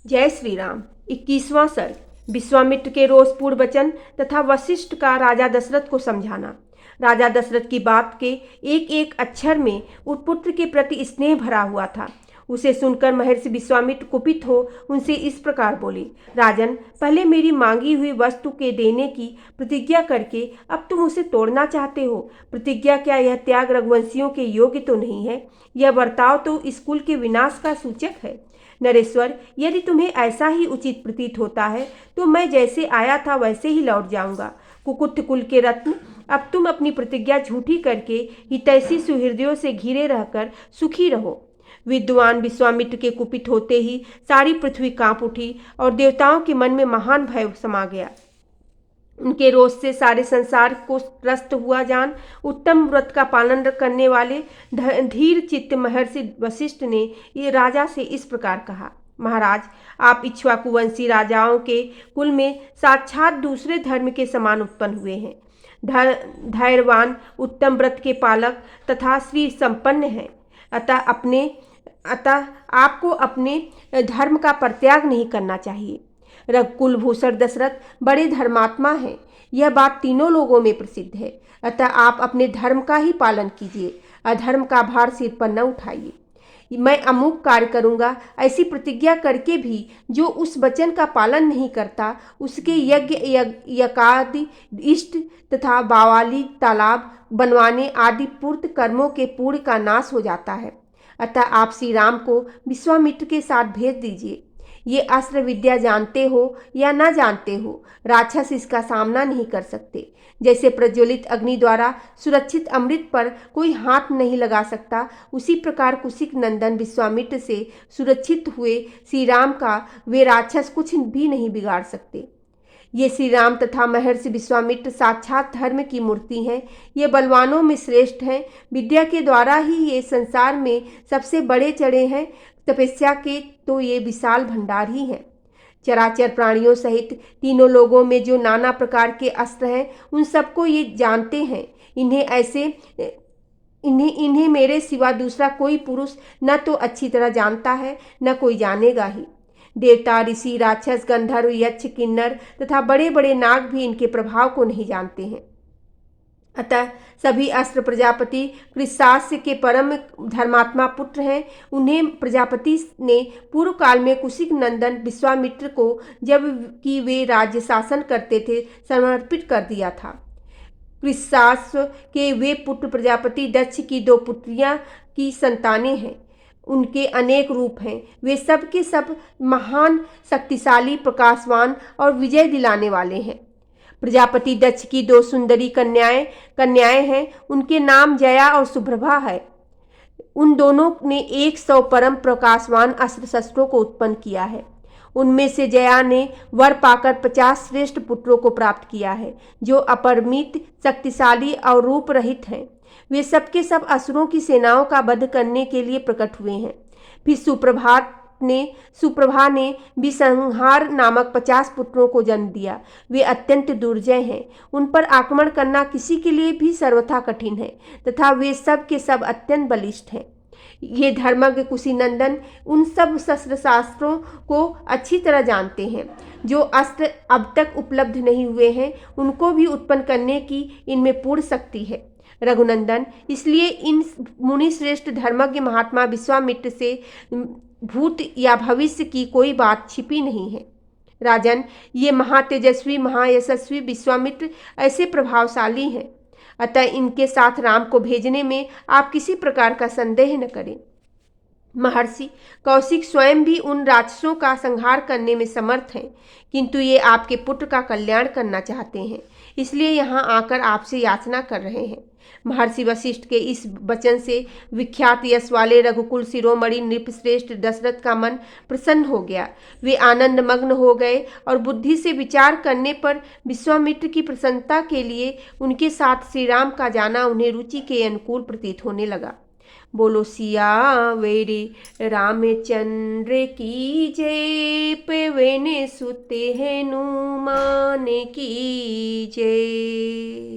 जय श्री राम। 21वां सर्ग। विश्वामित्र के रोषपूर्ण वचन तथा वशिष्ठ का राजा दशरथ को समझाना। राजा दशरथ की बात के एक एक अक्षर में पुत्र के प्रति स्नेह भरा हुआ था। उसे सुनकर महर्षि विश्वामित्र कुपित हो उनसे इस प्रकार बोले, राजन, पहले मेरी मांगी हुई वस्तु के देने की प्रतिज्ञा करके अब तुम उसे तोड़ना चाहते हो। प्रतिज्ञा क्या यह त्याग रघुवंशियों के योग्य तो नहीं है। यह बर्ताव तो इस कुल के विनाश का सूचक है। नरेश्वर, यदि तुम्हें ऐसा ही उचित प्रतीत होता है तो मैं जैसे आया था वैसे ही लौट जाऊंगा। कुकुत्थ कुल के रत्न, अब तुम अपनी प्रतिज्ञा झूठी करके हितैषी सुहृदयों से घिरे रहकर सुखी रहो। विद्वान विश्वामित्र के कुपित होते ही सारी पृथ्वी कांप उठी और देवताओं के मन में महान भय समा गया। उनके रोष से सारे संसार को त्रस्त हुआ जान उत्तम व्रत का पालन करने वाले धीर चित्त महर्षि वशिष्ठ ने ये राजा से इस प्रकार कहा, महाराज, आप इक्ष्वाकुवंशी राजाओं के कुल में साक्षात दूसरे धर्म के समान उत्पन्न हुए हैं। धैर्यवान, उत्तम व्रत के पालक तथा श्री संपन्न हैं। अतः आपको अपने धर्म का परित्याग नहीं करना चाहिए। रघुकुल भूषण दशरथ बड़े धर्मात्मा हैं, यह बात तीनों लोगों में प्रसिद्ध है। अतः आप अपने धर्म का ही पालन कीजिए, अधर्म का भार सिर पर न उठाइए। मैं अमुक कार्य करूंगा ऐसी प्रतिज्ञा करके भी जो उस वचन का पालन नहीं करता, उसके यज्ञ यज्ञादि इष्ट तथा बावाली तालाब बनवाने आदि पूर्त कर्मों के पुण्य का नाश हो जाता है। अतः आप श्री राम को विश्वामित्र के साथ भेज दीजिए। ये अस्त्र विद्या जानते हो या न जानते हो, राक्षस इसका सामना नहीं कर सकते। जैसे प्रज्वलित अग्नि द्वारा सुरक्षित अमृत पर कोई हाथ नहीं लगा सकता, उसी प्रकार कुशिक नंदन विश्वामित्र से सुरक्षित हुए श्री राम का वे राक्षस कुछ भी नहीं बिगाड़ सकते। ये श्री राम तथा महर्षि विश्वामित्र साक्षात धर्म की मूर्ति हैं। ये बलवानों में श्रेष्ठ हैं। विद्या के द्वारा ही ये संसार में सबसे बड़े चढ़े हैं। तपस्या के तो ये विशाल भंडार ही हैं। चराचर प्राणियों सहित तीनों लोगों में जो नाना प्रकार के अस्त्र हैं, उन सबको ये जानते हैं। इन्हें मेरे सिवा दूसरा कोई पुरुष न तो अच्छी तरह जानता है, न कोई जानेगा ही। देवता, ऋषि, राक्षस, गंधर्व, यक्ष, किन्नर तथा बड़े बड़े नाग भी इनके प्रभाव को नहीं जानते हैं। अतः सभी अस्त्र प्रजापति कृशास्य के परम धर्मात्मा पुत्र हैं। उन्हें प्रजापति ने पूर्व काल में कुशिक नंदन विश्वामित्र को, जब कि वे राज्य शासन करते थे, समर्पित कर दिया था। कृशास्य के वे पुत्र प्रजापति दक्ष की 2 पुत्रियां की संतानें हैं। उनके अनेक रूप हैं। वे सब के सब महान, शक्तिशाली, प्रकाशवान और विजय दिलाने वाले हैं। प्रजापति दक्ष की 2 सुंदरी कन्याएं हैं। उनके नाम जया और सुप्रभा है। उन दोनों ने 100 परम प्रकाशवान अस्त्र शस्त्रों को उत्पन्न किया है। उनमें से जया ने वर पाकर 50 श्रेष्ठ पुत्रों को प्राप्त किया है, जो अपरिमित, शक्तिशाली और रूप रहित हैं। वे सबके सब असुरों की सेनाओं का वध करने के लिए प्रकट हुए हैं। फिर सुप्रभा ने भी संहार नामक 50 पुत्रों को जन्म दिया। वे अत्यंत दुर्जय हैं। उन पर आक्रमण करना किसी के लिए भी सर्वथा कठिन है तथा वे सब के सब अत्यंत बलिष्ठ हैं। ये धर्मज्ञ कुशीनंदन उन सब शस्त्र शास्त्रों को अच्छी तरह जानते हैं। जो अस्त्र अब तक उपलब्ध नहीं हुए हैं, उनको भी उत्पन्न करने की इनमें पूर्ण शक्ति है। रघुनंदन, इसलिए इन मुनि श्रेष्ठ धर्मज्ञ महात्मा विश्वामित्र से भूत या भविष्य की कोई बात छिपी नहीं है। राजन, ये महातेजस्वी, महायशस्वी विश्वामित्र ऐसे प्रभावशाली हैं। अतः इनके साथ राम को भेजने में आप किसी प्रकार का संदेह न करें। महर्षि कौशिक स्वयं भी उन राक्षसों का संहार करने में समर्थ हैं, किंतु ये आपके पुत्र का कल्याण करना चाहते हैं, इसलिए यहाँ आकर आपसे याचना कर रहे हैं। महर्षि वशिष्ठ के इस वचन से विख्यात यश वाले रघुकुल शिरोमणि नृपश्रेष्ठ दशरथ का मन प्रसन्न हो गया। वे आनंद मग्न हो गए और बुद्धि से विचार करने पर विश्वामित्र की प्रसन्नता के लिए उनके साथ श्री राम का जाना उन्हें रुचि के अनुकूल प्रतीत होने लगा। बोलो सियावेरे रामचंद्र की जय। पवन सुत हनुमान की जय।